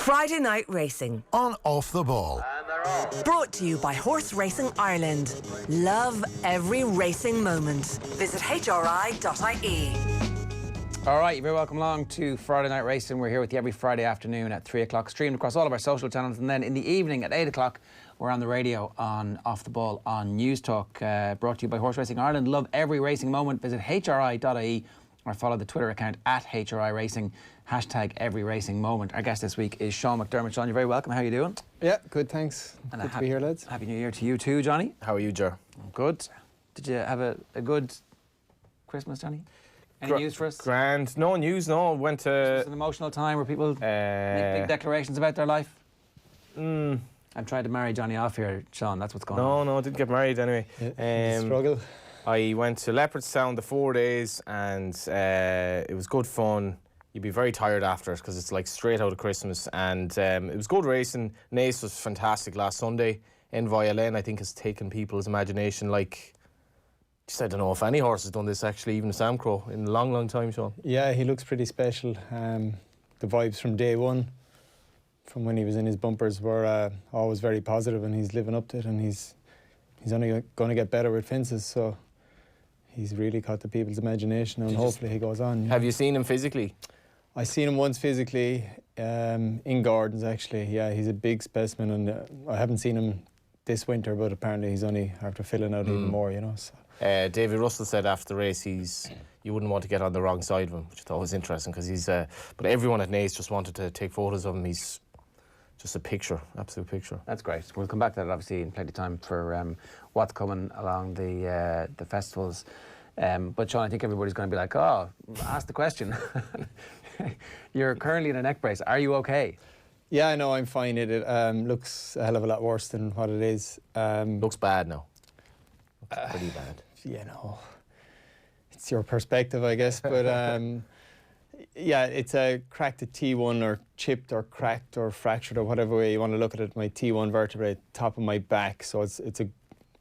Friday Night Racing on Off the Ball. brought to you by Horse Racing Ireland. Love every racing moment. Visit hri.ie. All right, you're very welcome along to Friday Night Racing. We're here with you every Friday afternoon at 3 o'clock, streamed across all of our social channels, and then in the evening at 8 o'clock we're on the radio on Off the Ball on News Talk, brought to you by Horse Racing Ireland. Love every racing moment. Visit hri.ie or follow the Twitter account at HRI Racing, hashtag every racing moment. Our guest this week is Sean McDermott. Sean, you're very welcome. How are you doing? Yeah, good, thanks. And good to be here, lads. Happy New Year to you too, Johnny. How are you, Ger? Good. Did you have a good Christmas, Johnny? Any news for us? Grand. No news, no. Went to... It was an emotional time where people make big declarations about their life. I'm trying to marry Johnny off here, Sean. That's what's going on. No, I didn't get married anyway. Struggle. I went to Leopardstown the 4 days and it was good fun. You'd be very tired after it because it's like straight out of Christmas. And it was good racing. Naas was fantastic last Sunday. Envoy Len, I think, has taken people's imagination like... Just, I don't know if any horse has done this actually, even Sam Crow, in a long, long time, Sean. Yeah, he looks pretty special. The vibes from day one, from when he was in his bumpers, were always very positive, and he's living up to it, and he's only going to get better with fences, so he's really caught the people's imagination, and hopefully he goes on. Have you seen him physically? I seen him once physically, in Gardens actually. Yeah, he's a big specimen, and I haven't seen him this winter, but apparently he's only after filling out even more, you know. So. David Russell said after the race you wouldn't want to get on the wrong side of him, which I thought was interesting because he's but everyone at Naas just wanted to take photos of him. He's just a picture, absolute picture. That's great. We'll come back to that obviously in plenty of time for what's coming along the festivals. But Sean, I think everybody's going to be like, oh, ask the question. You're currently in a neck brace. Are you okay? Yeah, I know, I'm fine. It looks a hell of a lot worse than what it is. Looks bad now. Looks pretty bad. Yeah, no. It's your perspective, I guess. But yeah, it's a cracked at T1 or chipped or cracked or fractured or whatever way you want to look at it. My T1 vertebrae, top of my back. So it's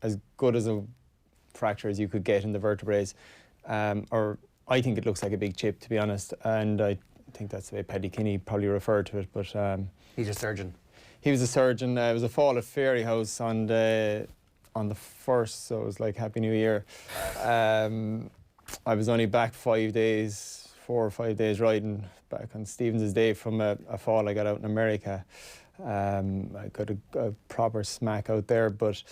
as good as a fracture as you could get in the vertebrae. Or I think it looks like a big chip, to be honest. And I think that's the way Paddy Kinney probably referred to it. But he's a surgeon. He was a surgeon. It was a fall at Fairy House on the 1st, so it was like Happy New Year. I was only back 4 or 5 days riding back on Stevens's Day from a fall I got out in America. I got a proper smack out there, but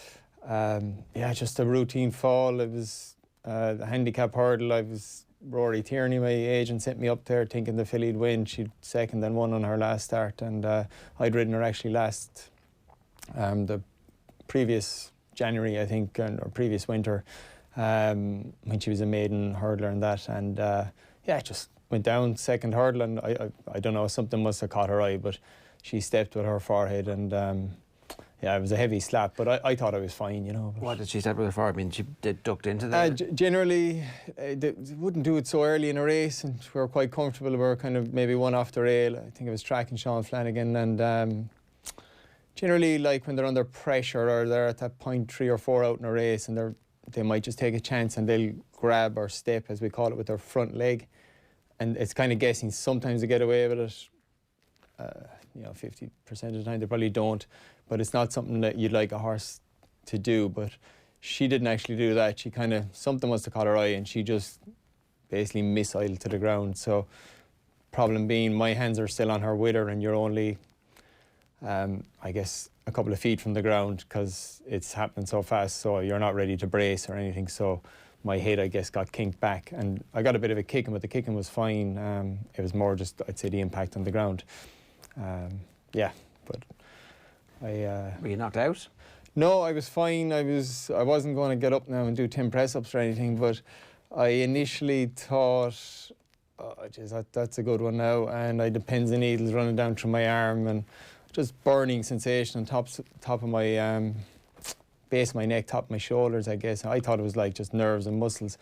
yeah, just a routine fall. It was the handicap hurdle. I was Rory Tierney, my agent, sent me up there thinking the filly'd win. She'd second and won on her last start, and I'd ridden her actually the previous January, I think, or previous winter, when she was a maiden hurdler and that, and yeah, just went down second hurdle, and I don't know, something must have caught her eye, but she stepped with her forehead, and yeah, it was a heavy slap, but I thought I was fine, you know. What did she step with her forehead? I mean, she ducked into the... Generally, they wouldn't do it so early in a race, and we were quite comfortable. We were kind of maybe one off the rail. I think it was tracking Sean Flanagan, and generally, like when they're under pressure or they're at that point 3 or 4 out in a race, and they might just take a chance and they'll grab or step, as we call it, with their front leg, and it's kind of guessing. Sometimes they get away with it. You know, 50% of the time they probably don't, but it's not something that you'd like a horse to do. But she didn't actually do that. She kind of, something must have caught her eye, and she just basically missiled to the ground. So problem being, my hands are still on her with her, and you're only I guess a couple of feet from the ground because it's happening so fast, so you're not ready to brace or anything. So my head, I guess, got kinked back, and I got a bit of a kicking, but the kicking was fine. It was more just, I'd say, the impact on the ground. Yeah, but Were you knocked out? No, I was fine. I wasn't going to get up now and do 10 press-ups or anything, but I initially thought, oh, geez, that's a good one now, and I had the pins and needles running down through my arm, and just burning sensation on top of my base of my neck, top of my shoulders, I guess. I thought it was like just nerves and muscles.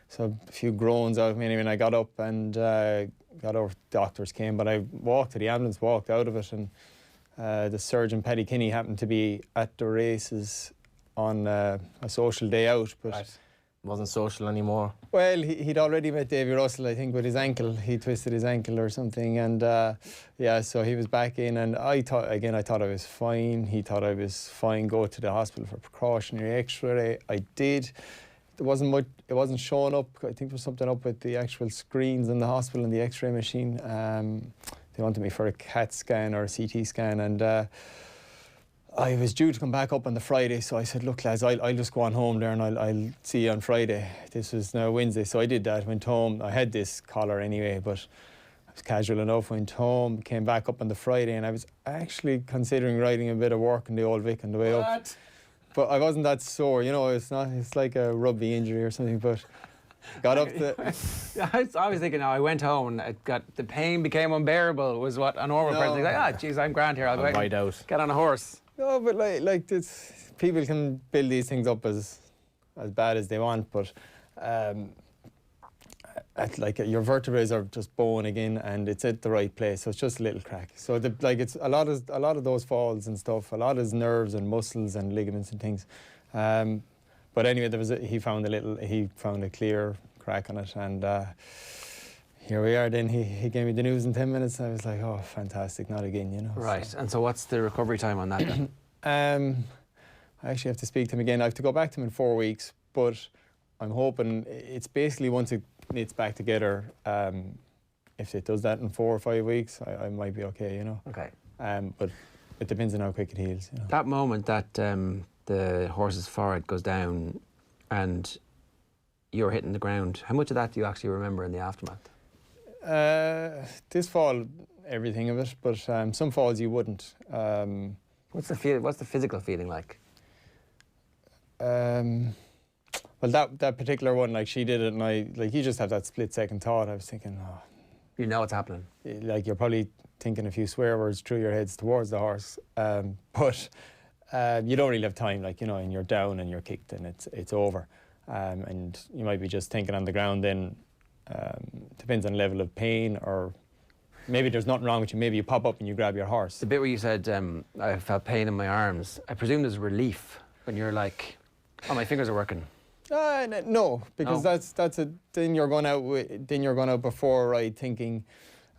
So a few groans out of me anyway, and I got up and got over. Doctors came, but I walked to the ambulance, walked out of it, and the surgeon, Paddy Kinney, happened to be at the races on a social day out, but wasn't social anymore. Well, he'd already met Davy Russell, I think, with his ankle. He twisted his ankle or something, and yeah, so he was back in. And I thought I was fine. He thought I was fine. Go to the hospital for precautionary X-ray. I did. There wasn't much. It wasn't showing up. I think there was something up with the actual screens in the hospital and the X-ray machine. They wanted me for a CAT scan or a CT scan, and I was due to come back up on the Friday, so I said, look lads, I'll just go on home there and I'll see you on Friday. This was now Wednesday, so I did that, went home. I had this collar anyway, but I was casual enough, went home, came back up on the Friday, and I was actually considering riding a bit of work in the Old Vic on the way up. But I wasn't that sore, you know, it's like a rugby injury or something, but got up the... I was thinking, I went home and the pain became unbearable, was what a normal person thinks. Like, geez, I'm grand here, I'll go ride out. Get on a horse. No, but like it's, people can build these things up as bad as they want, but your vertebrae are just bone again, and it's at the right place, so it's just a little crack. So it's a lot of those falls and stuff. A lot is nerves and muscles and ligaments and things. But anyway, he found a clear crack on it, and here we are. Then he gave me the news in 10 minutes. I was like, oh, fantastic, not again, you know. Right, so. and so what's the recovery time on that then? I actually have to speak to him again. I have to go back to him in 4 weeks, but I'm hoping it's basically once it knits back together, if it does that in 4 or 5 weeks, I might be okay, you know. Okay. But it depends on how quick it heals, you know. That moment that the horse's forehead goes down and you're hitting the ground, how much of that do you actually remember in the aftermath? This fall, everything of it, but some falls you wouldn't. What's the physical feeling like? Well, that particular one, like she did it, and you just have that split-second thought. I was thinking, oh, You know what's happening. Like you're probably thinking a few swear words through your heads towards the horse, but you don't really have time. Like, you know, and you're down and you're kicked and it's over, and you might be just thinking on the ground. Then depends on level of pain, or maybe there's nothing wrong with you. Maybe you pop up and you grab your horse. The bit where you said I felt pain in my arms, I presume there's relief when you're like, oh, my fingers are working. No, because then you're going out before, right, thinking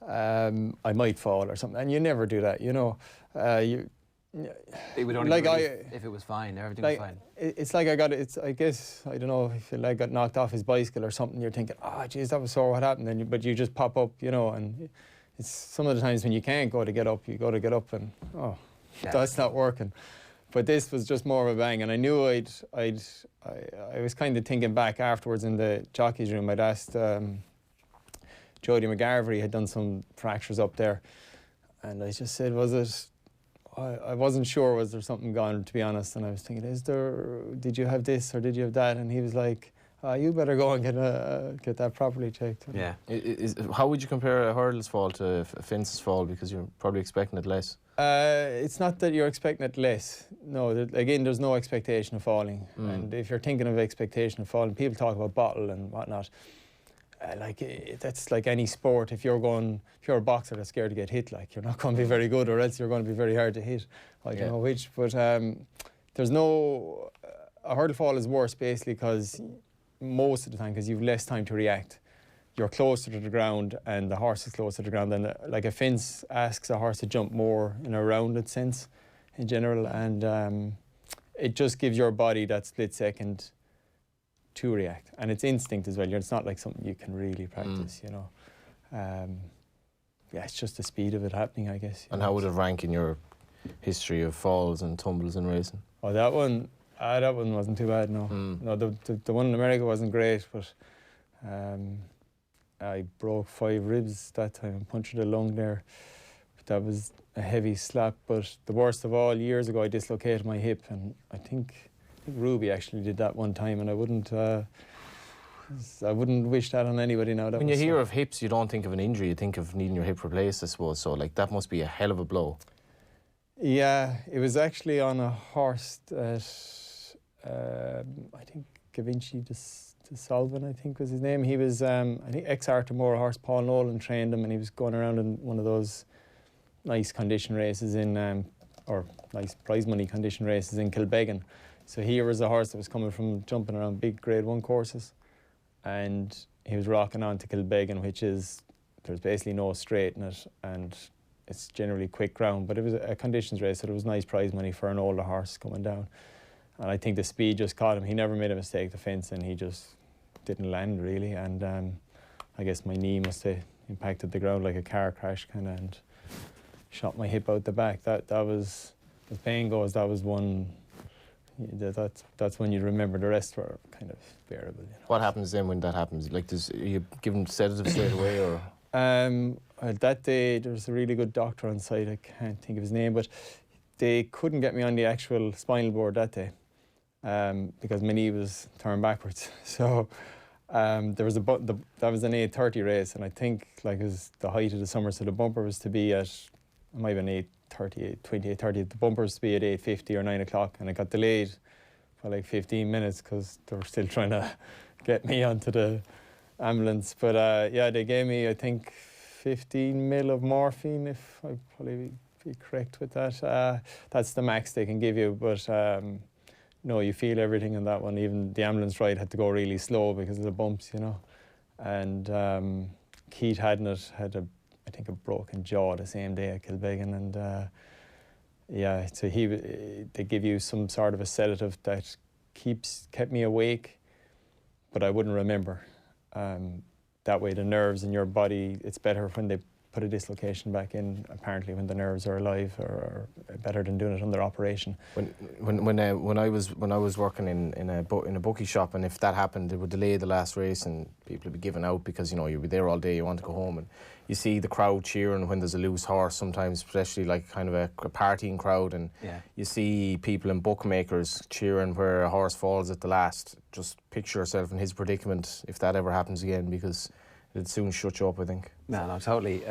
I might fall or something, and you never do that, you know. It would only like be if it was fine, everything was fine. It's like I guess I don't know if I got knocked off his bicycle or something. You're thinking, oh, geez, that was sore. What happened? But you just pop up, you know, and it's some of the times when you can't go to get up, you go to get up, and that's not working. But this was just more of a bang, and I knew I was kind of thinking back afterwards in the jockey's room. I'd asked Jody McGarvery had done some fractures up there, and I just said, was it? I wasn't sure, was there something gone, to be honest, and I was thinking, did you have this or did you have that? And he was like, you better go and get that properly checked. Yeah. How would you compare a hurdles fall to a fences fall, because you're probably expecting it less? It's not that you're expecting it less. No, again, there's no expectation of falling. And if you're thinking of expectation of falling, people talk about bottle and whatnot. That's like any sport. If you're a boxer that's scared to get hit, like, you're not going to be very good, or else you're going to be very hard to hit. I don't know which, but there's no... A hurdle fall is worse, basically, because most of the time, because you've less time to react. You're closer to the ground and the horse is closer to the ground. And like a fence asks a horse to jump more in a rounded sense in general, and it just gives your body that split second to react. And it's instinct as well. It's not like something you can really practice, you know. It's just the speed of it happening, I guess. And how would it rank in your history of falls and tumbles in racing? Oh, that one wasn't too bad, no. No, the one in America wasn't great, but I broke 5 ribs that time and punctured a lung there. But that was a heavy slap. But the worst of all, years ago, I dislocated my hip, and I think Ruby actually did that one time, and I wouldn't wish that on anybody now. When you hear of hips, you don't think of an injury, you think of needing your hip replaced, I suppose. So, like, that must be a hell of a blow. Yeah, it was actually on a horse that I think Gavinci de Solvin, I think was his name. He was, I think, ex-Artemore horse. Paul Nolan trained him, and he was going around in one of those nice condition races or nice prize money condition races in Kilbeggan. So here was a horse that was coming from jumping around big Grade 1 courses, and he was rocking on to Kilbeggan, which is, there's basically no straight in it, and it's generally quick ground, but it was a conditions race, so there was nice prize money for an older horse coming down. And I think the speed just caught him. He never made a mistake, the fence, and he just didn't land really. And I guess my knee must have impacted the ground like a car crash kind of, and shot my hip out the back. That was, as pain goes, that was one. That's when you remember. The rest were kind of bearable. You know. What happens then when that happens? Like, are you given sedatives straight away, or? That day there was a really good doctor on site. I can't think of his name, but they couldn't get me on the actual spinal board that day. Because my knee was turned backwards. So there was that was an 8:30 race, and I think like it was the height of the summer, so the bumper was to be at, it might have been 28:30. The bumper was to be at 8:50 or 9 o'clock, and it got delayed for like 15 minutes because they were still trying to get me onto the ambulance. But yeah, they gave me, I think, 15 mil of morphine, if I probably be correct with that. That's the max they can give you, but no, you feel everything in that one. Even the ambulance ride had to go really slow because of the bumps, you know. And Keith Hadnett had I think a broken jaw the same day at Kilbeggan, and yeah, so they give you some sort of a sedative that kept me awake, but I wouldn't remember. That way the nerves in your body, it's better when they put a dislocation back in, apparently, when the nerves are alive, or better than doing it under operation. When I was working in a bookie shop, and if that happened, they would delay the last race, and people would be giving out because, you know, you'll be there all day, you want to go home, and you see the crowd cheering when there's a loose horse, sometimes, especially like kind of a partying crowd, and you see people in bookmakers cheering where a horse falls at the last. Just picture yourself in his predicament if that ever happens again, because it'd soon shut you up, I think. No, totally.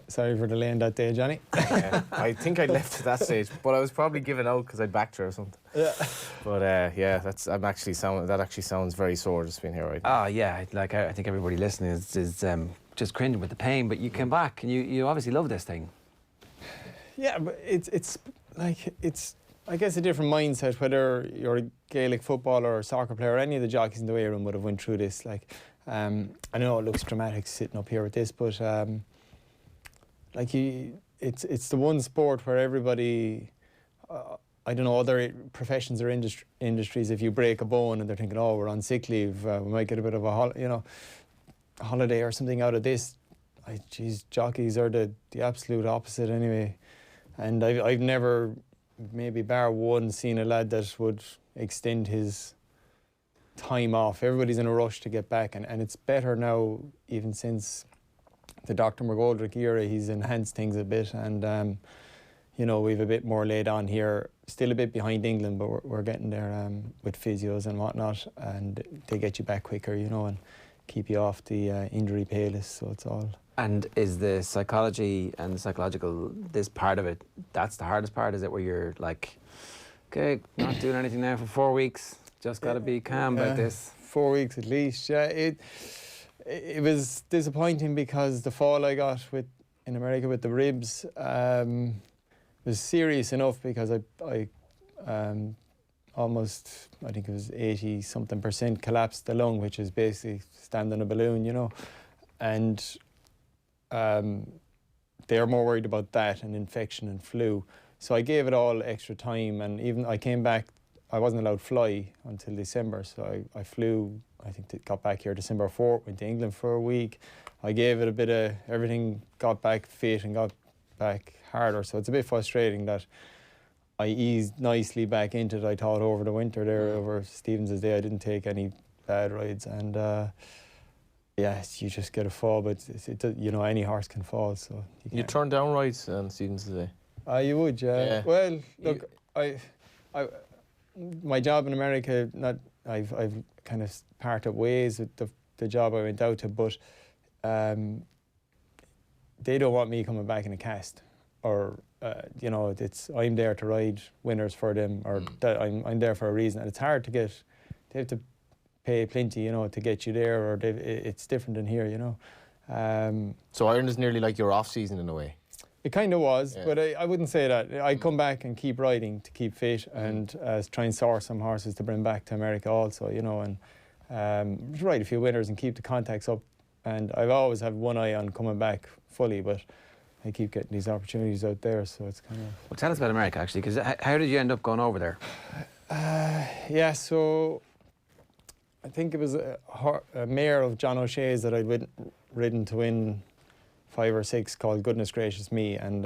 Sorry for delaying that day, Johnny. Yeah, I think I'd left at that stage, but I was probably giving out because I'd backed her or something. Yeah. But yeah, that actually sounds very sore just being here right now. Oh yeah, like I think everybody listening is just cringing with the pain. But you came back, and you obviously love this thing. Yeah, but it's like I guess a different mindset, whether you're a Gaelic footballer or a soccer player, or any of the jockeys in the weigh room would have went through this. Like, I know it looks dramatic sitting up here with this, but like it's the one sport where everybody, I don't know, other professions or industries, if you break a bone and they're thinking, oh, we're on sick leave, we might get a bit of a holiday or something out of this. Geez, jockeys are the absolute opposite anyway. And I've never, maybe bar one, seen a lad that would extend his time off. Everybody's in a rush to get back, and it's better now, even since the Dr. McGoldrick era. He's enhanced things a bit, and you know, we've a bit more laid on here. Still a bit behind England, but we're getting there with physios and whatnot, and they get you back quicker, you know, and keep you off the injury pay list. So it's all. And is the psychology and the psychological, this part of it, that's the hardest part, is it, where you're like, okay, not doing anything now for 4 weeks, just got to be calm about this? 4 weeks at least, yeah. It was disappointing because the fall I got in America with the ribs was serious enough, because I almost, I think it was 80-something% collapsed the lung, which is basically standing a balloon, you know. And they're more worried about that and infection and flu. So I gave it all extra time, and even I came back, I wasn't allowed to fly until December, so I flew, I think got back here December 4th, went to England for a week. I gave it a bit of everything, got back fit and got back harder, so it's a bit frustrating that I eased nicely back into it. I thought over the winter there, over Stevens' day, I didn't take any bad rides, and yes, you just get a fall, but you know, any horse can fall, so you turned down rides on Stevens' day. You would, yeah. Well, look, my job in America, I've kind of parted ways with the job I went out to, but they don't want me coming back in a cast, or you know, I'm there to ride winners for them, or that I'm there for a reason, and it's hard to get. They have to pay plenty, you know, to get you there, or it's different than here, you know. So Ireland is nearly like your off season in a way. It kind of was, Yeah. but I wouldn't say that. I'd come back and keep riding to keep fit and try and source some horses to bring back to America also, you know, and ride a few winners and keep the contacts up. And I've always had one eye on coming back fully, but I keep getting these opportunities out there, so it's kind of... Well, tell us about America, actually, because how did you end up going over there? Yeah, so I think it was a mare of John O'Shea's that I'd ridden to win 5 or 6 called Goodness Gracious Me, and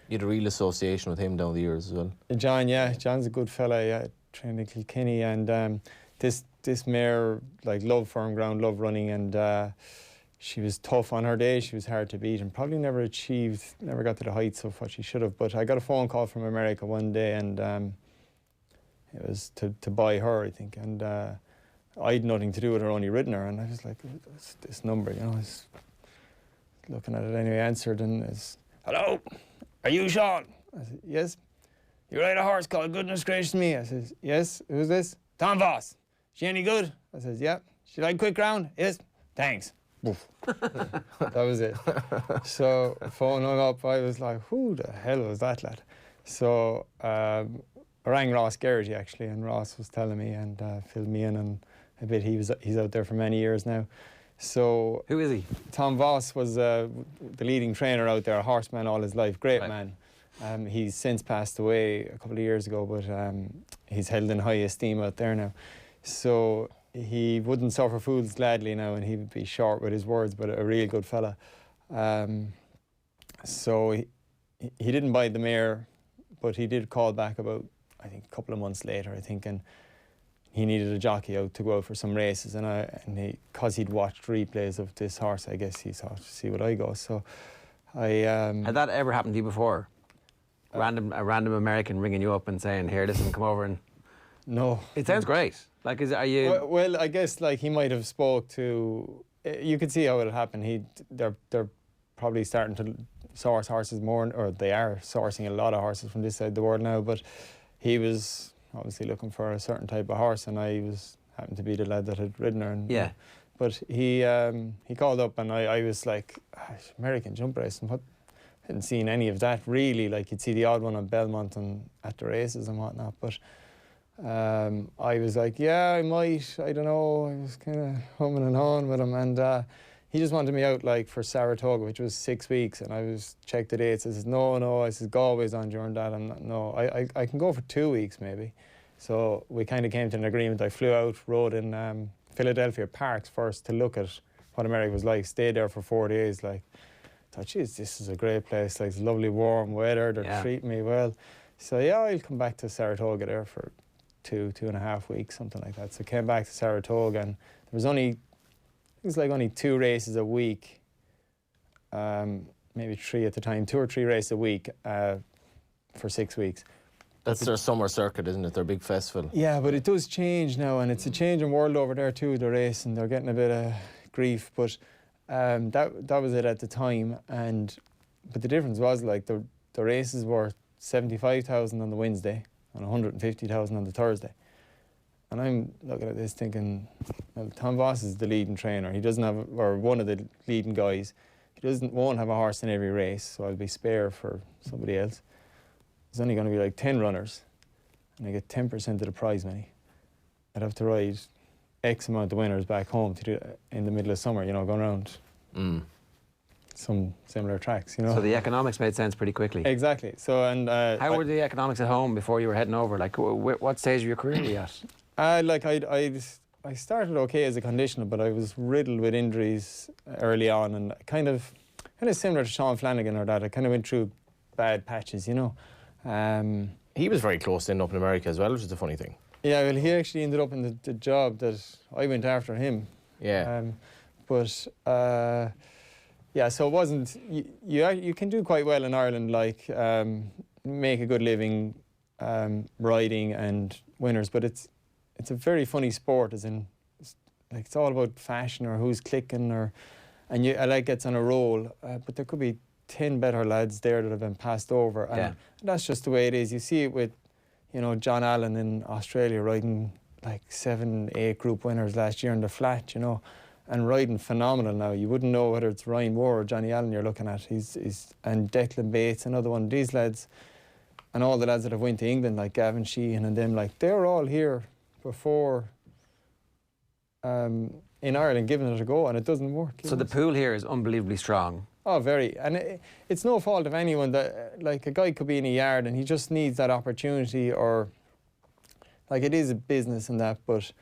You had a real association with him down the years as well. John, yeah, John's a good fella. Yeah, trained in Kilkenny, and this mare like loved firm ground, loved running, and she was tough on her day. She was hard to beat, and probably never got to the heights of what she should have. But I got a phone call from America one day, and it was to buy her, I think, and I had nothing to do with her, only ridden her, and I was like, what's this number, you know? I was looking at it anyway, answered, and it's, hello, are you Sean? I said, yes. You ride a horse called Goodness Gracious Me? I said, yes. Who's this? Tom Voss. She any good? I said, yeah. She like quick ground? Yes. Thanks. That was it. So phone hung up. I was like, who the hell was that lad? So I rang Ross Garrity actually, and Ross was telling me and filled me in on a bit. He's out there for many years now. So Who is he? Tom Voss was the leading trainer out there, a horseman all his life, great Right. man. He's since passed away a couple of years ago, but he's held in high esteem out there now. So he wouldn't suffer fools gladly now, and he would be short with his words, but a real good fella. So he didn't buy the mare, but he did call back about, I think, a couple of months later, I think, and he needed a jockey out to go out for some races, and because he'd watched replays of this horse, I guess he thought, see what I go. So I... Had that ever happened to you before? A random American ringing you up and saying, here, listen, come over and... No. It sounds great. Like, are you... Well, I guess like he might have spoke to... You could see how it happened. They're probably starting to source horses more, or they are sourcing a lot of horses from this side of the world now, but he was obviously looking for a certain type of horse, and I happened to be the lad that had ridden her. And, Yeah. But he called up, and I was like, American jump racing, what? I hadn't seen any of that really. Like, you'd see the odd one on Belmont and at the races and whatnot, but I was like, yeah, I might, I don't know. I was kind of humming and hawing with him, and he just wanted me out like for Saratoga, which was 6 weeks, and I was checked the dates. I said, no, I said, Galway's on during that, and I can go for 2 weeks maybe. So we kind of came to an agreement. I flew out, rode in Philadelphia Parks first to look at what America was like, stayed there for 4 days, like, thought, geez, this is a great place, like, it's lovely warm weather, they're treating me well. So yeah, I'll come back to Saratoga there for 2.5 weeks, something like that. So came back to Saratoga, and there was only 2 races a week, maybe 3 at the time, 2 or 3 races a week for 6 weeks. That's their summer circuit, isn't it? Their big festival. Yeah, but it does change now, and it's a changing world over there too, the race, and they're getting a bit of grief, but that was it at the time. But the difference was, like, the races were 75,000 on the Wednesday and 150,000 on the Thursday. And I'm looking at this thinking, well, Tom Voss is the leading trainer. He doesn't have, or one of the leading guys. He won't have a horse in every race, so I'll be spare for somebody else. There's only going to be like 10 runners, and I get 10% of the prize money. I'd have to ride X amount of winners back home to do it in the middle of summer, you know, going around some similar tracks, you know. So the economics made sense pretty quickly. Exactly. So, and How were the economics at home before you were heading over? Like, what stage of your career were you at? I started okay as a conditioner, but I was riddled with injuries early on, and kind of similar to Sean Flanagan or that. I kind of went through bad patches, you know. He was very close to ending up in America as well, which is the funny thing. Yeah, well, he actually ended up in the job that I went after him. Yeah. Yeah, so it wasn't... You can do quite well in Ireland, like, make a good living riding and winners, but it's a very funny sport, as in, it's all about fashion or who's clicking, and a lad gets on a roll, but there could be 10 better lads there that have been passed over, and that's just the way it is. You see it with, you know, John Allen in Australia riding like 7, 8 group winners last year in the flat, you know, and riding phenomenal now. You wouldn't know whether it's Ryan Moore or Johnny Allen you're looking at. And Declan Bates, another one of these lads, and all the lads that have went to England, like Gavin Sheehan and them, like they're all here before in Ireland giving it a go, and it doesn't work. So the pool here is unbelievably strong. Oh, very. And it's no fault of anyone that, like, a guy could be in a yard and he just needs that opportunity, or, like, it is a business and that, but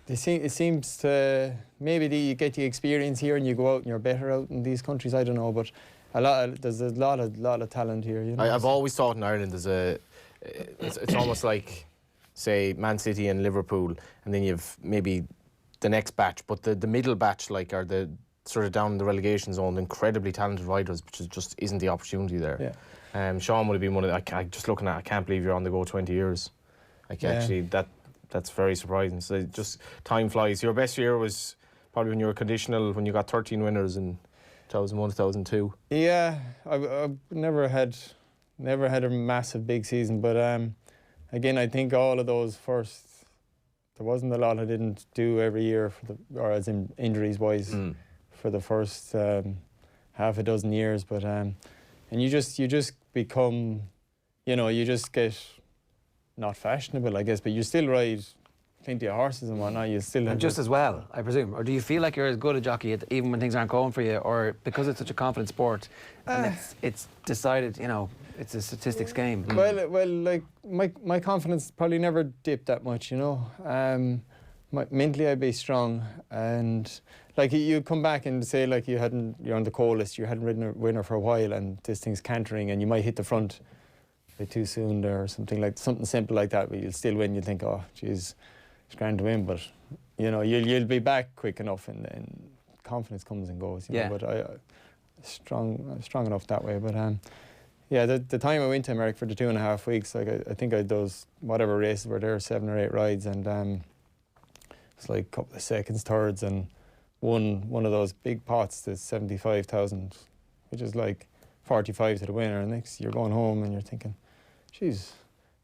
it seems to, maybe you get the experience here and you go out and you're better out in these countries, I don't know, but there's a lot of talent here. You know? I've always thought in Ireland it's almost like, say, Man City and Liverpool, and then you've maybe the next batch, but the middle batch, like, are the sort of down in the relegation zone, incredibly talented riders, which just isn't the opportunity there. Yeah. Sean would have been one of the, just looking at, I can't believe you're on the go 20 years. Like, actually, that's very surprising. So just time flies. Your best year was probably when you were conditional, when you got 13 winners in 2001, 2002. Yeah, I never had a massive big season, but again, I think all of those first, there wasn't a lot I didn't do every year or as in injuries wise for the first half a dozen years. But and you just become, you just get not fashionable, I guess, but you still ride plenty of horses and whatnot. You still have And just as well, I presume. Or do you feel like you're as good a jockey even when things aren't going for you, or because it's such a confident sport and it's decided, it's a statistics game? Well, like my confidence probably never dipped that much, mentally I'd be strong, and like you come back and say like you're on the call list, you hadn't ridden a winner for a while, and this thing's cantering, and you might hit the front a bit too soon there, or something simple like that, but you'll still win. You think, oh, geez, it's grand to win, but you'll be back quick enough, and confidence comes and goes. You know, but I'm strong enough that way, but. Yeah, the time I went to America for the 2.5 weeks, like I think I had those whatever races were there, 7 or 8 rides, and it's like a couple of seconds, thirds, and won one of those big pots, the 75,000, which is like 45 to the winner. And next you're going home and you're thinking, geez,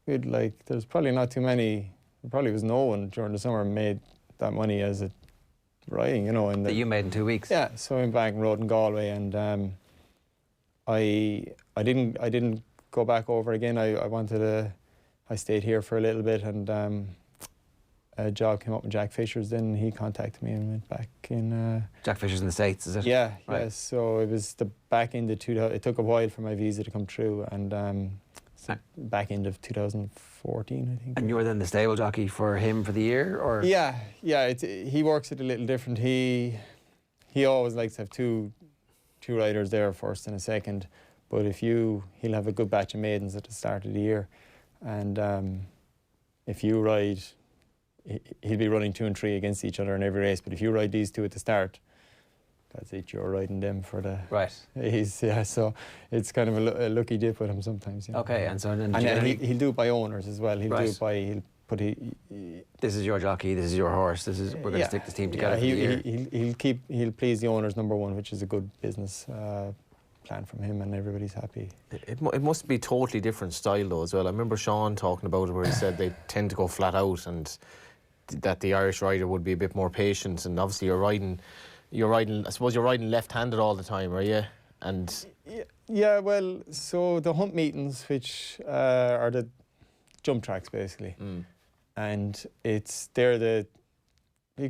there's probably not too many. There probably was no one during the summer made that money as a riding, And that you made in 2 weeks. Yeah, so I went back and rode in Galway, and I didn't go back over again. I stayed here for a little bit, and a job came up with Jack Fisher's. Then he contacted me and went back in. Jack Fisher's in the States, is it? Yeah, right. Yeah. So it was the back end of 2000. It took a while for my visa to come through, and back end of 2014, I think. And you were then the stable jockey for him for the year, or? Yeah. He works it a little different. He always likes to have two riders there, first and a second. But he'll have a good batch of maidens at the start of the year, and if you ride, he'll be running 2 and 3 against each other in every race. But if you ride these two at the start, that's it. You're riding them for the right. So it's kind of a lucky dip with him sometimes. Okay, and so then he'll do it by owners as well. He'll do it by this is your jockey, this is your horse. We're going to stick this team together. For the year. He'll please the owners, number one, which is a good business plan from him, and everybody's happy. It must be totally different style though as well. I remember Sean talking about it, where he said they tend to go flat out, and that the Irish rider would be a bit more patient. And obviously you're riding. I suppose you're riding left-handed all the time, are you? And yeah, well, so the hump meetings, which are the jump tracks basically, and you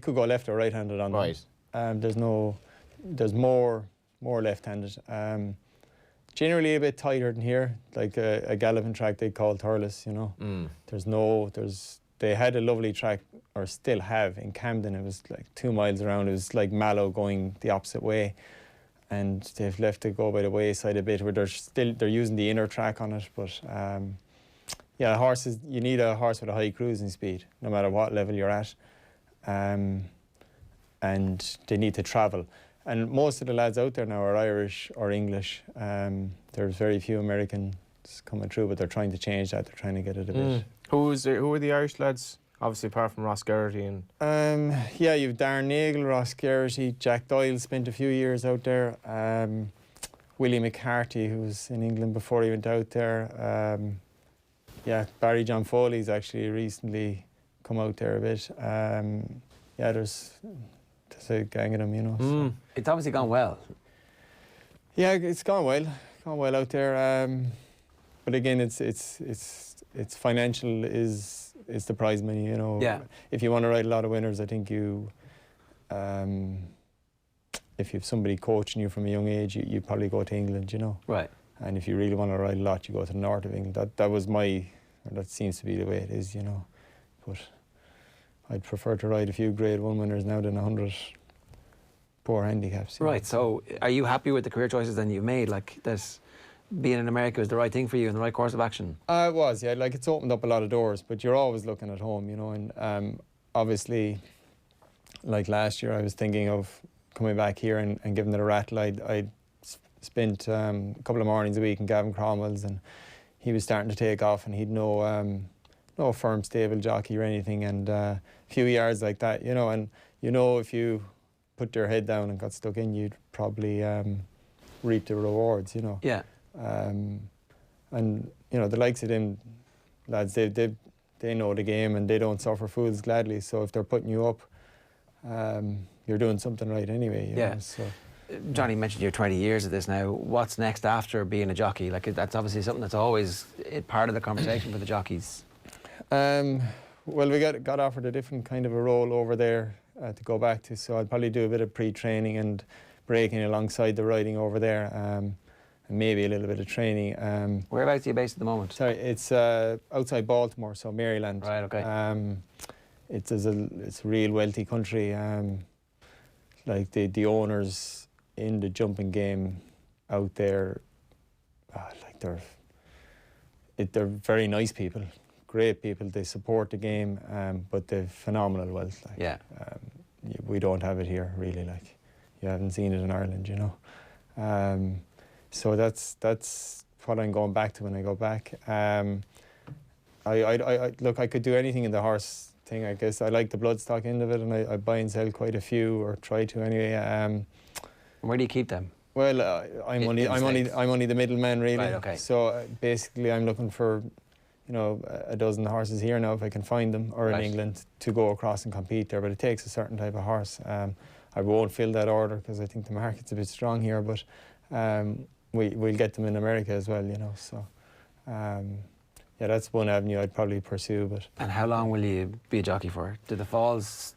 could go left or right-handed on them. There's more left-handed. Generally a bit tighter than here, like a galloping track they call Thurles, They had a lovely track, or still have, in Kempton. It was like 2 miles around. It was like Mallow going the opposite way, and they've left it go by the wayside a bit, where they're using the inner track on it. But horses, you need a horse with a high cruising speed, no matter what level you're at, and they need to travel. And most of the lads out there now are Irish or English. There's very few Americans coming through, but they're trying to change that. They're trying to get it a bit. Who are the Irish lads? Obviously, apart from Ross Geraghty and. You've Darren Nagle, Ross Geraghty, Jack Doyle spent a few years out there. Willie McCarthy, who was in England before he went out there. Barry John Foley's actually recently come out there a bit. There's there's a gang of them, you know. So. It's obviously gone well. Yeah, it's gone well out there. But again, it's financial is the prize money, you know. Yeah. If you want to ride a lot of winners, I think if you have somebody coaching you from a young age, you probably go to England, you know. Right. And if you really want to ride a lot, you go to the north of England. That seems to be the way it is, you know. But I'd prefer to ride a few Grade 1 winners now than 100 poor handicaps. Right, so are you happy with the career choices then you've made? Like, that being in America was the right thing for you and the right course of action? It was, yeah. Like, it's opened up a lot of doors, but you're always looking at home, you know. And obviously, like last year, I was thinking of coming back here and giving it a rattle. I'd spent a couple of mornings a week in Gavin Cromwell's, and he was starting to take off, and he'd no firm stable jockey or anything, and a few yards like that, you know. And you know, if you put your head down and got stuck in, you'd probably reap the rewards, you know. Yeah. And you know, the likes of them lads, they know the game and they don't suffer fools gladly. So if they're putting you up, you're doing something right anyway. You know, so. Johnny mentioned you're 20 years at this now. What's next after being a jockey? Like, that's obviously something that's always part of the conversation for the jockeys. Well, we got offered a different kind of a role over there to go back to, so I'd probably do a bit of pre-training and breaking alongside the riding over there, and maybe a little bit of training. Whereabouts are you based at the moment? Sorry, it's outside Baltimore, so Maryland. Right, okay. It's a real wealthy country. Like the owners in the jumping game out there, like they're very nice people, great people. They support the game, but they've phenomenal wealth. Like, yeah. We don't have it here, really. Like, you haven't seen it in Ireland, you know. So that's what I'm going back to when I go back. I look, I could do anything in the horse thing. I guess I like the bloodstock end of it, and I buy and sell quite a few, or try to anyway. Where do you keep them? Well, I'm only the middleman, really. Right, okay. So basically, I'm looking for, you know, a dozen horses here now if I can find them, or in England, to go across and compete there. But it takes a certain type of horse. I won't fill that order because I think the market's a bit strong here, but we'll get them in America as well, you know. So yeah, that's one avenue I'd probably pursue. But and how long will you be a jockey for? Do the falls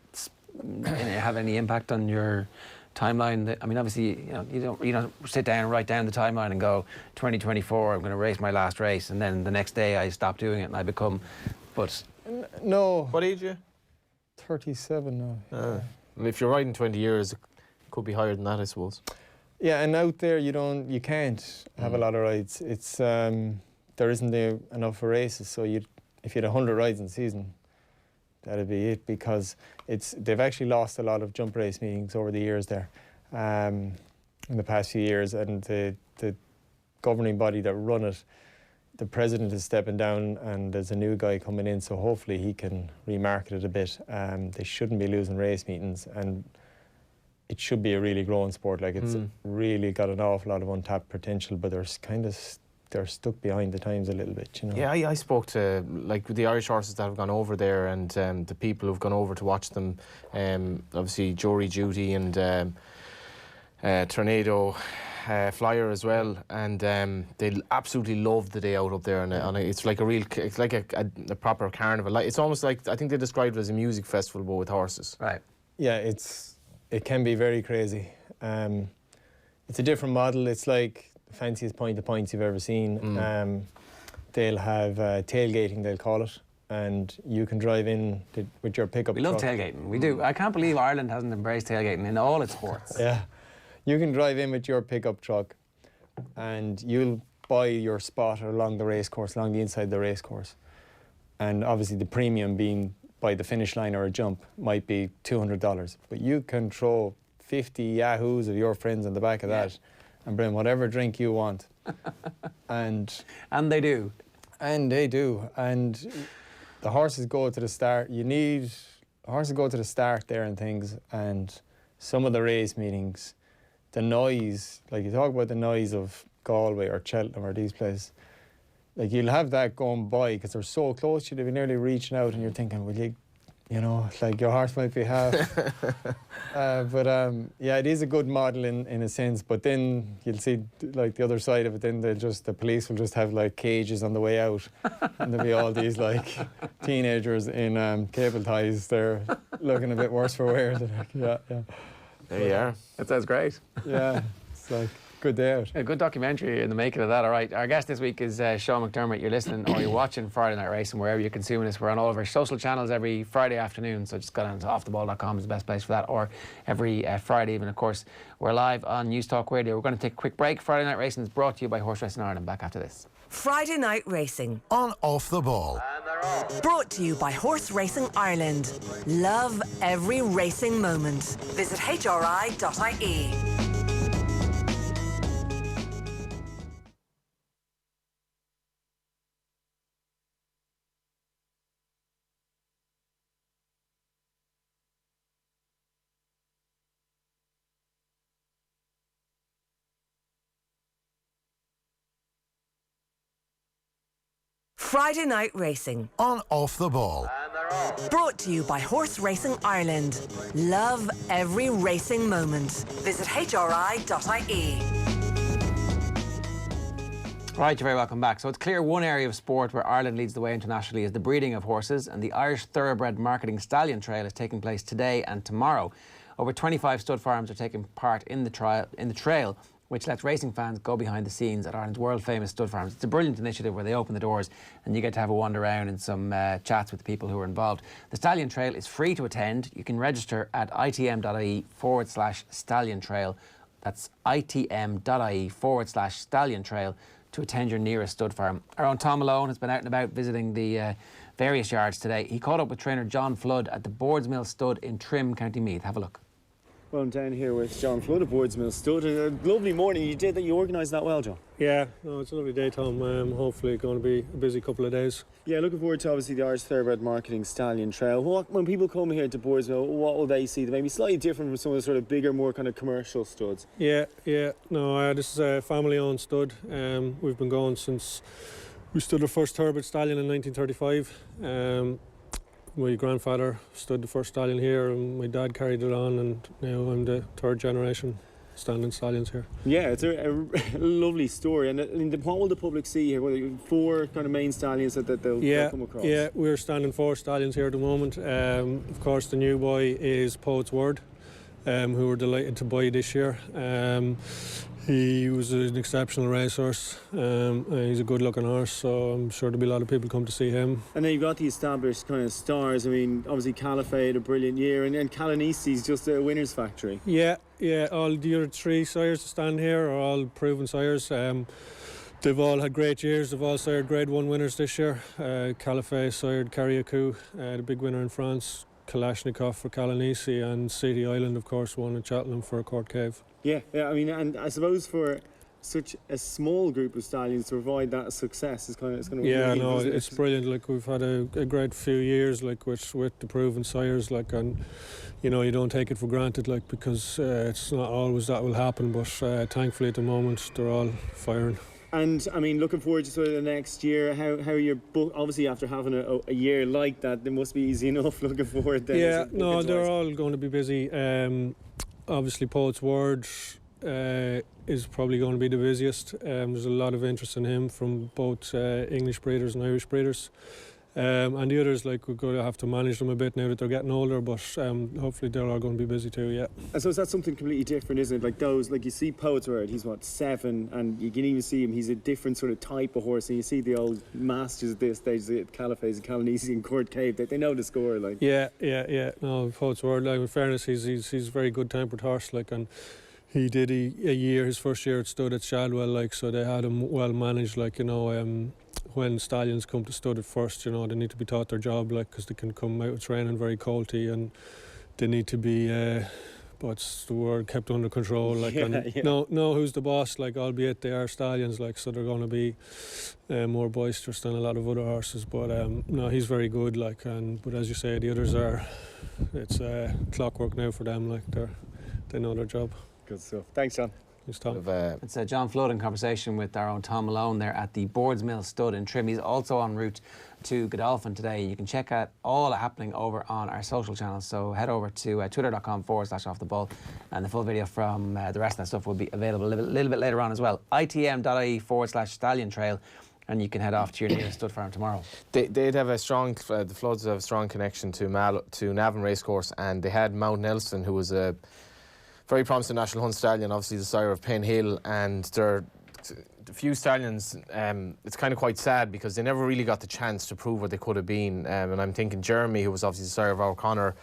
have any impact on your timeline? I mean, obviously, you don't sit down and write down the timeline and go 2024. I'm going to race my last race, and then the next day I stop doing it and I become. But no. What age are you? 37 now. And if you're riding 20 years, it could be higher than that, I suppose. Yeah, and out there you can't have a lot of rides. It's there isn't enough races, so if you had 100 rides in the season, that'd be it, because they've actually lost a lot of jump race meetings over the years there, in the past few years, and the governing body that run it, the president is stepping down and there's a new guy coming in, so hopefully he can remarket it a bit. They shouldn't be losing race meetings, and it should be a really growing sport. Like, it's really got an awful lot of untapped potential, but they're stuck behind the times a little bit, you know. Yeah, I spoke to the Irish horses that have gone over there, and the people who've gone over to watch them. Obviously, Jory Judy and Tornado Flyer as well, and they absolutely love the day out up there, and it's like a proper carnival. Like, it's almost like, I think they described it as a music festival, but with horses. right. Yeah, it can be very crazy. It's a different model. It's like the fanciest point of points you've ever seen. They'll have tailgating, they'll call it, and you can drive in with your pickup We truck. love tailgating. We do. I can't believe Ireland hasn't embraced tailgating in all its sports. Yeah. You can drive in with your pickup truck, and you'll buy your spot along the racecourse, along the inside of the racecourse. And obviously the premium being by the finish line or a jump might be $200. But you can throw 50 yahoos of your friends on the back of that and bring whatever drink you want. and they do. And they do. And the horses go to the start. Horses go to the start there and things. And some of the race meetings, the noise, like you talk about the noise of Galway or Cheltenham or these places, like, you'll have that going by because they're so close to you, they'll be nearly reaching out, and you're thinking, will you you know, like your horse might be half. Yeah, it is a good model in a sense, but then you'll see like the other side of it, then the police will just have like cages on the way out and there'll be all these like teenagers in cable ties. They're looking a bit worse for wear. Yeah. There you are. That sounds great. Yeah, it's like good day out. A good documentary in the making of that. All right, our guest this week is Sean McDermott. You're listening or you're watching Friday Night Racing wherever you're consuming this. We're on all of our social channels every Friday afternoon, so just go down to offtheball.com is the best place for that, or every Friday evening. Of course, we're live on News Talk Radio. We're going to take a quick break. Friday Night Racing is brought to you by Horse Racing Ireland. Back after this. Friday Night Racing. On Off the Ball. Brought to you by Horse Racing Ireland. Love every racing moment. Visit hri.ie. Friday Night Racing. On Off the Ball. Brought to you by Horse Racing Ireland. Love every racing moment. Visit hri.ie. Right, you're very welcome back. So it's clear one area of sport where Ireland leads the way internationally is the breeding of horses, and the Irish Thoroughbred Marketing Stallion Trail is taking place today and tomorrow. Over 25 stud farms are taking part in the trail, which lets racing fans go behind the scenes at Ireland's world-famous stud farms. It's a brilliant initiative where they open the doors and you get to have a wander around and some chats with the people who are involved. The Stallion Trail is free to attend. You can register at itm.ie/Stallion Trail. That's itm.ie/Stallion Trail to attend your nearest stud farm. Our own Tom Malone has been out and about visiting the various yards today. He caught up with trainer John Flood at the Boardsmill Stud in Trim, County Meath. Have a look. Well, I'm down here with John Flood of Boardsmill Stud. A lovely morning. You organised that well, John. Yeah, no, it's a lovely day, Tom. Hopefully going to be a busy couple of days. Yeah, looking forward to obviously the Irish Thoroughbred Marketing Stallion Trail. When people come here to Boardsmill, what will they see that may be slightly different from some of the sort of bigger, more kind of commercial studs? Yeah. No, this is a family-owned stud. We've been going since we stood the first Thoroughbred stallion in 1935. My grandfather stood the first stallion here and my dad carried it on, and now I'm the third generation standing stallions here. Yeah, it's a lovely story. And what will the public see here? Four kind of main stallions that they'll come across? Yeah, we're standing 4 stallions here at the moment. Of course, the new boy is Poet's Word, who we're delighted to buy this year. He was an exceptional racehorse. He's a good-looking horse, so I'm sure there'll be a lot of people come to see him. And then you've got the established kind of stars. I mean, obviously Caliphate, a brilliant year, and Calanisi's just a winner's factory. Yeah. All the other 3 sires that stand here are all proven sires. They've all had great years. They've all sired Grade 1 winners this year. Caliphate sired Carriacou, the big winner in France. Kalashnikov for Calanisi, and City Island, of course, won at Cheltenham for a Court Cave. Yeah, I mean, and I suppose for such a small group of stallions to provide that success is it's kind of it's brilliant. Like, we've had a great few years, like with the proven sires, like, and you know, you don't take it for granted, like, because it's not always that will happen, but thankfully at the moment they're all firing. And I mean, looking forward to sort of the next year, how you're obviously after having a year like that, they must be easy enough looking forward then. Yeah, no, they're all going to be busy. Obviously Poet's Word is probably going to be the busiest. There's a lot of interest in him from both English breeders and Irish breeders. And the others, like, we're going to have to manage them a bit now that they're getting older, but hopefully they're all going to be busy too, yeah. And so that's something completely different, isn't it? Like those, like you see Poet's Word, he's 7, and you can even see him, he's a different sort of type of horse, and you see the old masters at this stage, the Caliphates and Calanisi and Court Cave, they know the score, like. Yeah. No, Poet's Word, like, in fairness, he's a very good tempered horse, like, and he did a year, his first year at stud at Shadwell, like, so they had him well managed, like, you know, when stallions come to stud at first, you know, they need to be taught their job, like, because they can come out with training very colty, and they need to be, what's the word, kept under control, like, know who's the boss, like, albeit they are stallions, like, so they're going to be more boisterous than a lot of other horses, but no, he's very good, like, but as you say, the others it's clockwork now for them, like, they know their job. Good stuff. Thanks, John. He's top. It's John Flood in conversation with our own Tom Malone there at the Boardsmill Stud in Trim. He's also en route to Godolphin today. You can check out all happening over on our social channels. So head over to twitter.com/offtheball, and the full video from the rest of that stuff will be available a little bit later on as well. itm.ie/stallion trail. And you can head off to your nearest stud farm tomorrow. They'd have a strong, the Floods have a strong connection to Navan Racecourse, and they had Mount Nelson, who was a very promising national hunt stallion, obviously the sire of Penn Hill, and they're a few stallions, it's kind of quite sad because they never really got the chance to prove what they could have been. And I'm thinking Jeremy, who was obviously the sire of O'Connor,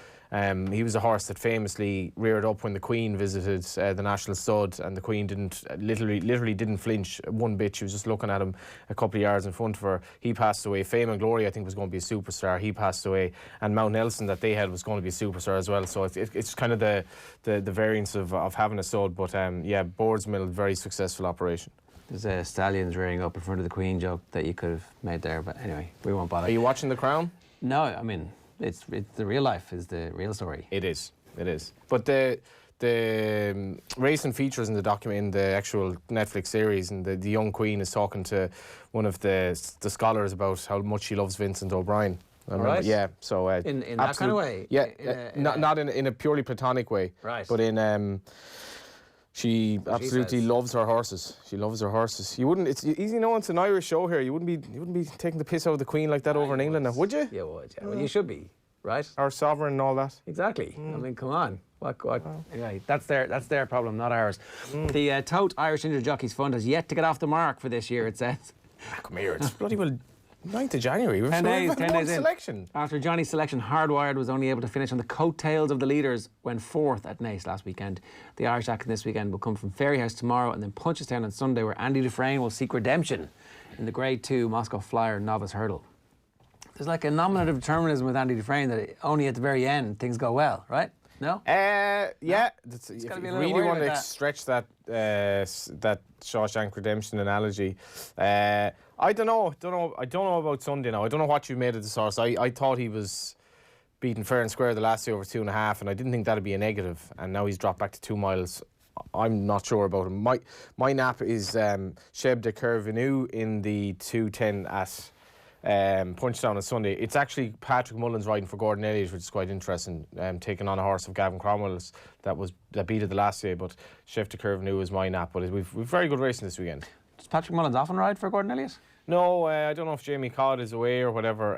he was a horse that famously reared up when the Queen visited the National Stud, and the Queen literally didn't flinch one bit. She was just looking at him a couple of yards in front of her. He passed away. Fame and Glory, I think, was going to be a superstar. He passed away. And Mount Nelson that they had was going to be a superstar as well. So it's kind of the variance of having a stud. But yeah, Boardsmill, very successful operation. There's a stallions rearing up in front of the Queen joke that you could have made there, but anyway, we won't bother. Are you watching The Crown? No, I mean, it's the real life is the real story. It is. But the racing features in the document, in the actual Netflix series, and the young Queen is talking to one of the scholars about how much she loves Vincent O'Brien. Right. Yeah. So in that kind of way. Yeah. Not in a purely platonic way. Right. But in she absolutely loves her horses. She loves her horses. You wouldn't. It's easy. No, it's an Irish show here. You wouldn't be taking the piss out of the Queen like that over in England, now, would you? Yeah, would. Yeah. Well, you should be, right? Our sovereign and all that. Exactly. I mean, come on. What? Anyway, that's their problem, not ours. The Tote Irish Injured Jockeys Fund has yet to get off the mark for this year, it says. Come here. It's bloody well 9th of January. We've 10 days in. Selection. After Johnny's selection, Hardwired was only able to finish on the coattails of the leaders when 4th at Naas last weekend. The Irish action this weekend will come from Fairyhouse tomorrow and then Punchestown on Sunday, where Andy Dufresne will seek redemption in the Grade 2 Moscow Flyer Novice Hurdle. There's like a nominative determinism with Andy Dufresne that only at the very end things go well, right? No? Yeah. It's If gotta be a you little really worried want to about that. stretch that Shawshank Redemption analogy, I don't know about Sunday now. I don't know what you made of this horse. I thought he was beaten fair and square the last day over 2.5, and I didn't think that'd be a negative. And now he's dropped back to 2 miles. I'm not sure about him. My nap is Cheb de Kervenu in the 2:10 at Punchestown on Sunday. It's actually Patrick Mullins riding for Gordon Elliott, which is quite interesting, taking on a horse of Gavin Cromwell's that beat it the last day. But Chef de Kervenu is my nap. But we've very good racing this weekend. Does Patrick Mullins often ride for Gordon Elliott? No, I don't know if Jamie Codd is away or whatever.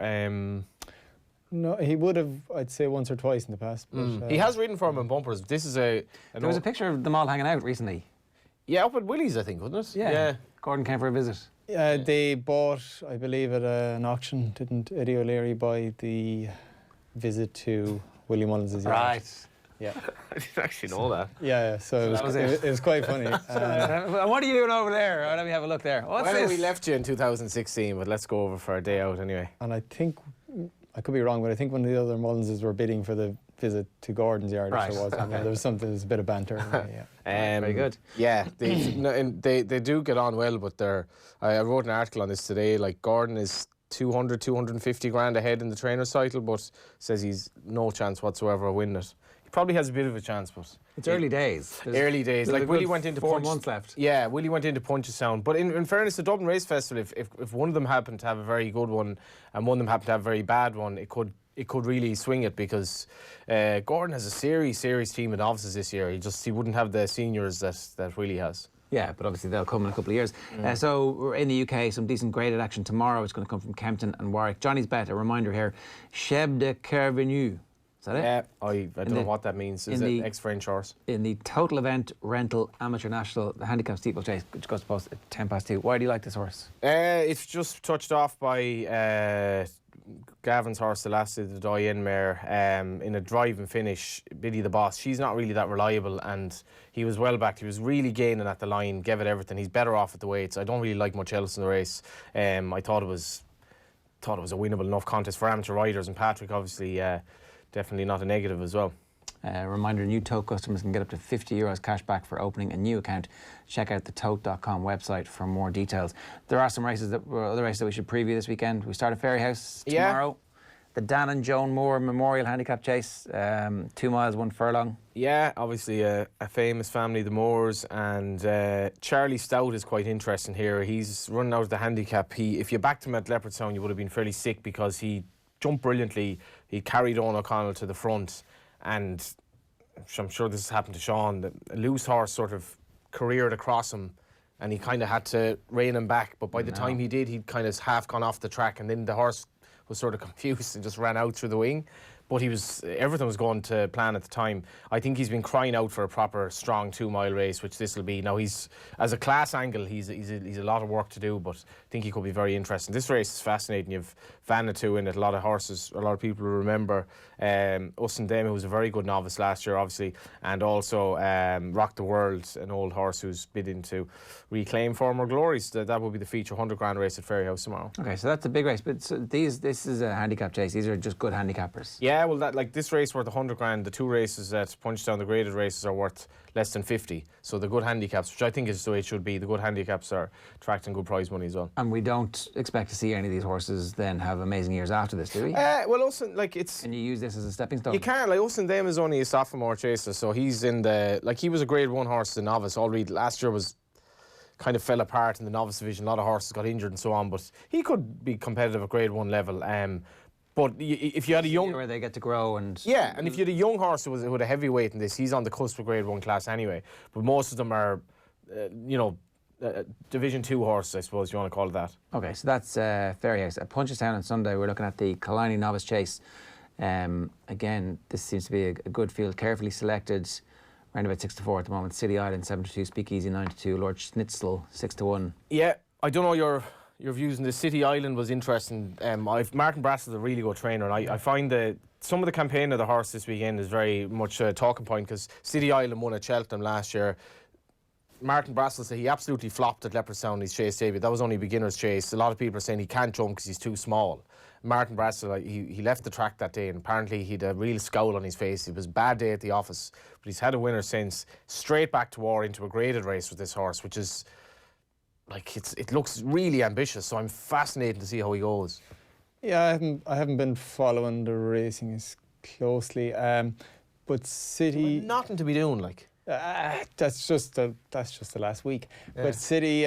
No, he would have, I'd say, once or twice in the past. But, He has ridden for him in bumpers. This is There was a picture of them all hanging out recently. Yeah, up at Willie's, I think, wasn't it? Yeah. Gordon came for a visit. they bought, I believe, at an auction, didn't Eddie O'Leary buy the visit to Willie Mullins' yard? Right. Yeah. I didn't actually know that. Yeah, so that was it. it was quite funny. What are you doing over there? Let me have a look there. What's Well, this? we left you in 2016, but let's go over for a day out anyway. And I think, I could be wrong, but I think one of the other Mullinses were bidding for the visit to Gordon's yard. Right. Or so it was. I mean, there was something, there's a bit of banter. Yeah. Very good. Yeah, they do get on well, but I wrote an article on this today. Like Gordon is 250 grand ahead in the trainer's title, but says he's no chance whatsoever of winning it. He probably has a bit of a chance, but It's early days. early days. there's a Like good Willie went into 4 months left. Yeah, Willie went into Punchestown. But in fairness, the Dublin Race Festival, if one of them happened to have a very good one and one of them happened to have a very bad one, it could really swing it, because Gordon has a serious team of novices this year. He wouldn't have the seniors that Willie has. Yeah, but obviously they'll come in a couple of years. So we're in the UK, some decent graded action tomorrow. It's going to come from Kempton and Warwick. Johnny's bet, a reminder here, Cheb de Kervenu. Is that it? I don't know what that means. Is it ex-French horse? In the total event rental amateur national, the handicap steeplechase, which goes to post at 2:10. Why do you like this horse? It's just touched off by Gavin's horse, the last of the Doyen mare, in a drive and finish. Biddy the Boss, she's not really that reliable, and he was well backed. He was really gaining at the line, gave it everything. He's better off at the weights. I don't really like much else in the race. I thought it was a winnable enough contest for amateur riders, and Patrick obviously definitely not a negative as well. Reminder, new Tote customers can get up to €50 cash back for opening a new account. Check out the tote.com website for more details. There are some other races that we should preview this weekend. We start at Fairyhouse tomorrow. the Dan and Joan Moore Memorial Handicap Chase, 2 miles, 1 furlong. Yeah, obviously a famous family, the Moores, and Charlie Stout is quite interesting here. He's running out of the handicap. If you backed him at Leopardstown, you would have been fairly sick because he jumped brilliantly. He carried Owen O'Connell to the front, and I'm sure this has happened to Sean. A loose horse sort of careered across him, and he kind of had to rein him back. But by the time he did, he'd kind of half gone off the track, and then the horse was sort of confused and just ran out through the wing. But everything was going to plan at the time. I think he's been crying out for a proper, strong 2 mile race, which this will be. Now, as a class angle, he's a lot of work to do, but I think he could be very interesting. This race is fascinating. You've Vanatu in it, a lot of horses, a lot of people will remember. Ustin Dema, who was a very good novice last year, obviously, and also Rock the World, an old horse who's bidding to reclaim former glories. That will be the feature 100 grand race at Ferryhouse tomorrow. Okay, so that's a big race, but this is a handicap chase. These are just good handicappers. Yeah, well, this race worth 100 grand. The 2 races at Punchestown, the graded races, are worth less than 50. So the good handicaps, which I think is the way it should be, the good handicaps are attracting good prize money as well. And we don't expect to see any of these horses then have amazing years after this, do we? Well, Olsen, Can you use this as a stepping stone? You can't. Olsen Dame is only a sophomore chaser, so he's in the... he was a grade 1 horse as a novice. Already last year kind of fell apart in the novice division. A lot of horses got injured and so on, but he could be competitive at grade 1 level. But if you had a young... Where they get to grow and... Yeah, and if you had a young horse who had a heavyweight in this, he's on the cusp of grade 1 class anyway. But most of them are, Division 2 horses, I suppose you want to call it that. Okay, so that's Ferryhouse. At Punchestown on Sunday, we're looking at the Killiney Novice Chase. Again, this seems to be a good field, carefully selected. Around about 6 to 4 at the moment. City Island 7 to 2, Speakeasy 9 to 2, Lord Schnitzel 6 to 1. Yeah, I don't know your views on the City Island was interesting. Martin Brassell's a really good trainer, and I find that some of the campaign of the horse this weekend is very much a talking point because City Island won at Cheltenham last year. Martin Brassell said he absolutely flopped at Leopardstown in his chase debut. That was only a beginner's chase. A lot of people are saying he can't jump because he's too small. Martin Brassell, he left the track that day and apparently he had a real scowl on his face. It was a bad day at the office, but he's had a winner since. Straight back to war into a graded race with this horse, which is... it looks really ambitious, so I'm fascinated to see how he goes. Yeah, I haven't been following the racing as closely, but City... Nothing to be doing, that's just the last week. Yeah. But City,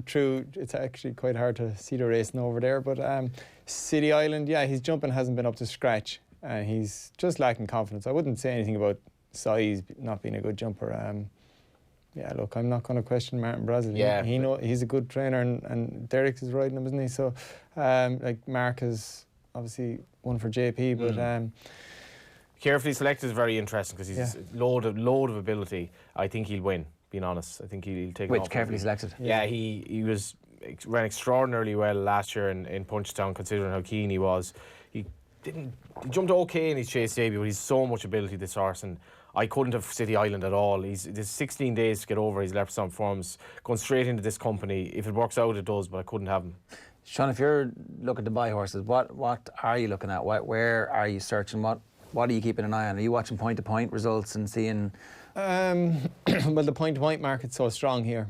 true. It's actually quite hard to see the racing over there. But City Island, his jumping hasn't been up to scratch. He's just lacking confidence. I wouldn't say anything about size not being a good jumper. Look, I'm not going to question Martin Brassell. Yeah, he's a good trainer, and Derek is riding him, isn't he? So, Mark is obviously one for JP, but. Carefully selected is very interesting because he's load of ability. I think he'll win. Being honest, I think he'll take. Which carefully selected? Yeah, he ran extraordinarily well last year in Punchestown, considering how keen he was. He jumped okay in his chase debut, but he's so much ability, this horse, and I couldn't have City Island at all. There's 16 days to get over his Leopardstown forms, going straight into this company. If it works out, it does, but I couldn't have him. Sean, if you're looking to buy horses, what are you looking at? Where are you searching? What are you keeping an eye on? Are you watching point-to-point results and seeing... Well, the point-to-point market's so strong here.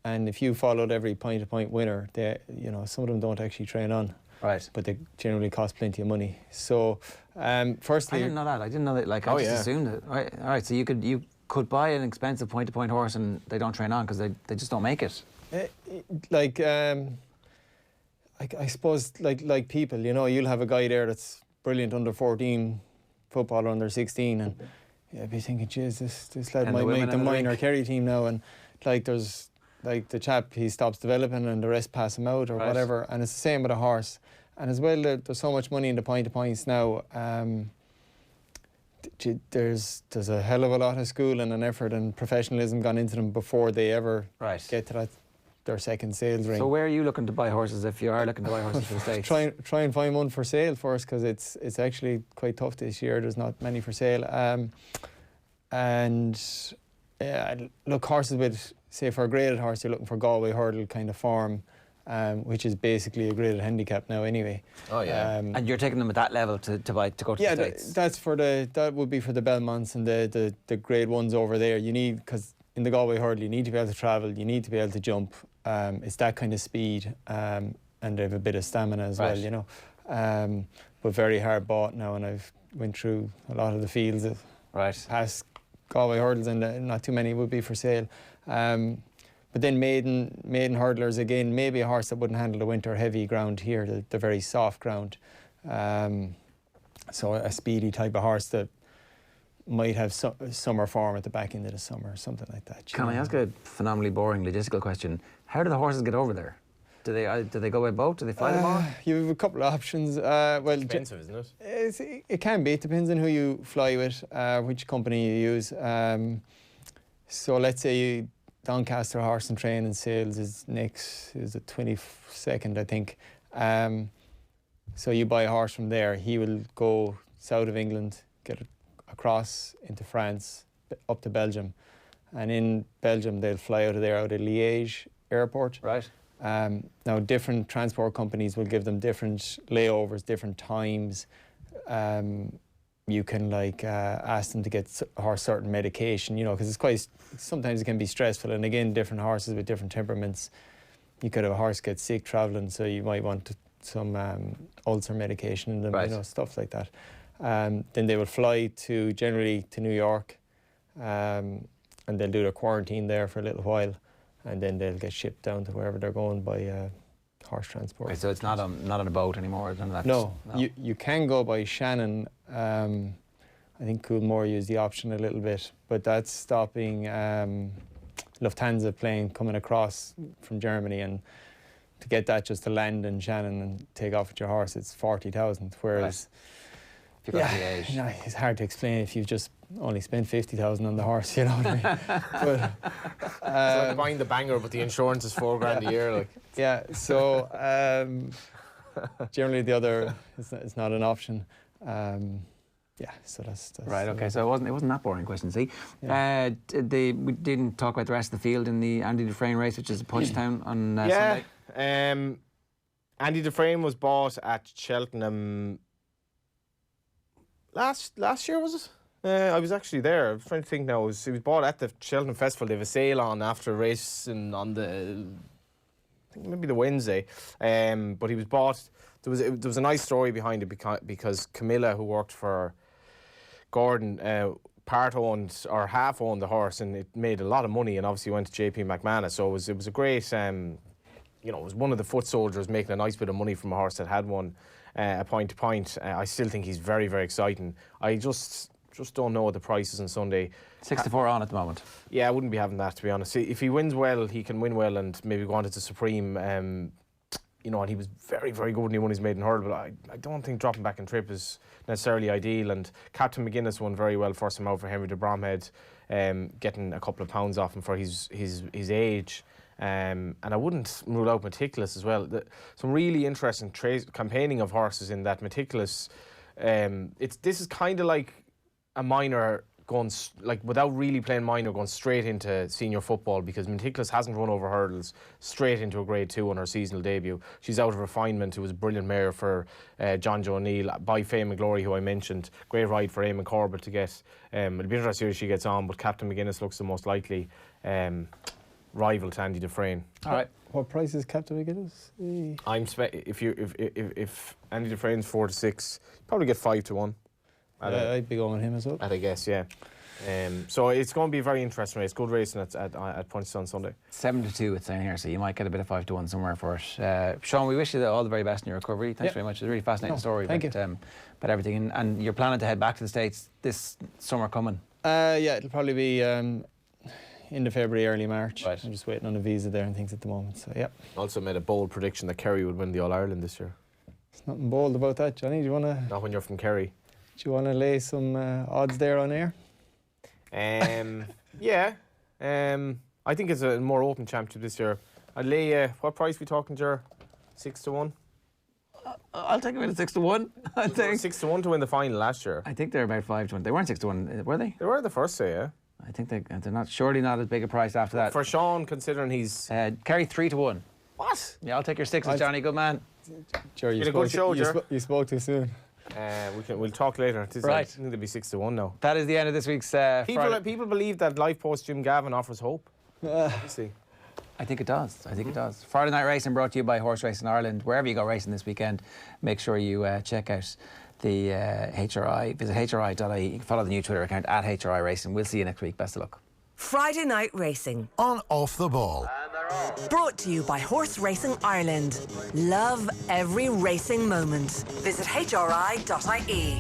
And if you followed every point-to-point winner, some of them don't actually train on. Right. But they generally cost plenty of money. So, firstly... I didn't know that. I just assumed it. Right. All right, so you could buy an expensive point-to-point horse and they don't train on because they just don't make it. I suppose, like people, you'll have a guy there that's brilliant under 14, footballer under 16, and be thinking, geez, this lad might make the minor Kerry team now, and there's the chap, he stops developing and the rest pass him out or whatever, and it's the same with a horse. And as well, there's so much money in the point-to-points now. There's a hell of a lot of schooling and effort and professionalism gone into them before they ever get to their second sales ring. So where are you looking to buy horses if you are looking to buy horses for the States? Try and find one for sale first, because it's actually quite tough this year. There's not many for sale. Look, horses with, say for a graded horse, you're looking for Galway hurdle kind of form, which is basically a graded handicap now anyway. Oh yeah. And you're taking them at that level to go to the States? That would be for the Belmonts and the grade ones over there. You need, because in the Galway hurdle you need to be able to travel, you need to be able to jump. It's that kind of speed, and they have a bit of stamina as well, but very hard bought now, and I've went through a lot of the fields of Right. past Galway hurdles, and not too many would be for sale. But then maiden hurdlers, again, maybe a horse that wouldn't handle the winter heavy ground here, the very soft ground. So a speedy type of horse that might have summer form at the back end of the summer, or something like that. Can I ask a phenomenally boring logistical question? How do the horses get over there? Do they go by boat? Do they fly them all? You have a couple of options. Well, Expensive, isn't it? it can be. It depends on who you fly with, which company you use. So let's say Doncaster Horse and Train and Sales is the 22nd, I think. So you buy a horse from there. He will go south of England, get across into France, up to Belgium. And in Belgium, they'll fly out of Liège airport. Right. Now, different transport companies will give them different layovers, different times. You can ask them to get a horse certain medication, because sometimes it can be stressful. And again, different horses with different temperaments. You could have a horse get sick travelling, so you might want some ulcer medication in them, Right. stuff like that. Then they will fly generally to New York, and they'll do their quarantine there for a little while, and then they'll get shipped down to wherever they're going by horse transport. Okay, so it's not on a boat anymore. None of that. No, you can go by Shannon. I think Coolmore used the option a little bit, but that's stopping Lufthansa plane coming across from Germany, and to get that just to land in Shannon and take off with your horse, it's 40,000. Whereas, If you got to the age. it's hard to explain if you've just only spent 50,000 on the horse, you know what I mean? But, It's like buying the banger, but the insurance is $4,000 a year. Like. yeah, so generally the other is not an option. Yeah, so that's Right. Okay. So it wasn't that boring question. See, Yeah. we didn't talk about the rest of the field in the Andy Dufresne race, which is at Punchestown on Sunday. Andy Dufresne was bought at Cheltenham last year, was it? I was actually there. I'm trying to think now. He was bought at the Cheltenham Festival. They have a sale on after a race on the, I think maybe the Wednesday. But he was bought. There was a nice story behind it because Camilla, who worked for Gordon, part-owned or half-owned the horse, and it made a lot of money, and obviously went to JP McManus. So it was a great, it was one of the foot soldiers making a nice bit of money from a horse that had won a point to point. I still think he's very, very exciting. I just don't know what the price is on Sunday. 6-4 on at the moment. Yeah, I wouldn't be having that, to be honest. If he wins well, he can win well and maybe go on to the Supreme. And he was very, very good when he won his maiden hurdle, but I don't think dropping back in trip is necessarily ideal. And Captain McGuinness won very well first time out for Henry de Bromhead, getting a couple of pounds off him for his age. And I wouldn't rule out Meticulous as well. Some really interesting campaigning of horses in that Meticulous. This is kind of like a minor going, without really playing minor, going straight into senior football, because Meticulous hasn't run over hurdles, straight into a Grade 2 on her seasonal debut. She's out of Refinement, who was a brilliant mare for John Joe O'Neill, by Fame and Glory, who I mentioned. Great ride for Eamon Corbett to get. It'll be interesting to see how she gets on, but Captain McGuinness looks the most likely rival to Andy Dufresne. All right. What price is Captain McGuinness? If Andy Dufresne's 4 to 6, probably get 5 to 1. I'd be going with him as well. At I guess, yeah. So it's going to be a very interesting race. Good racing at Punchestown Sunday. 7 to 2 it's saying here, so you might get a bit of 5 to 1 somewhere for it. Sean, we wish you all the very best in your recovery. Thanks very much. It's a really fascinating story. Thank you. About everything. And you're planning to head back to the States this summer coming? Yeah, it'll probably be end of February, early March. Right. I'm just waiting on a visa there and things at the moment. So yeah. Also made a bold prediction that Kerry would win the All-Ireland this year. There's nothing bold about that, Johnny. Do you Not when you're from Kerry. want to lay some odds there on air? Yeah. I think it's a more open championship this year. I'd lay, what price we talking, Ger? 6 to 1? I'll take a bit of 6 to 1. I think 6 to 1 to win the final last year. I think they're about 5 to 1. They weren't 6 to 1, were they? They were the first day, yeah. I think they're not. Surely not as big a price after that. For Sean, considering he's... Kerry 3 to 1. What? Yeah, I'll take your 6s, Johnny. Good man. Jerry, Been a good show, Ger. you spoke too soon. We'll talk later. Right. I think it'll be 6 to 1 now. That is the end of this week's Friday. People believe that live post Jim Gavin offers hope. You see. I think it does. I think it does. Friday Night Racing brought to you by Horse Racing Ireland. Wherever you go racing this weekend, make sure you check out the HRI. Visit hri.ie. You can follow the new Twitter account at HRI Racing. We'll see you next week. Best of luck. Friday Night Racing. On Off the Ball. Brought to you by Horse Racing Ireland. Love every racing moment. Visit hri.ie.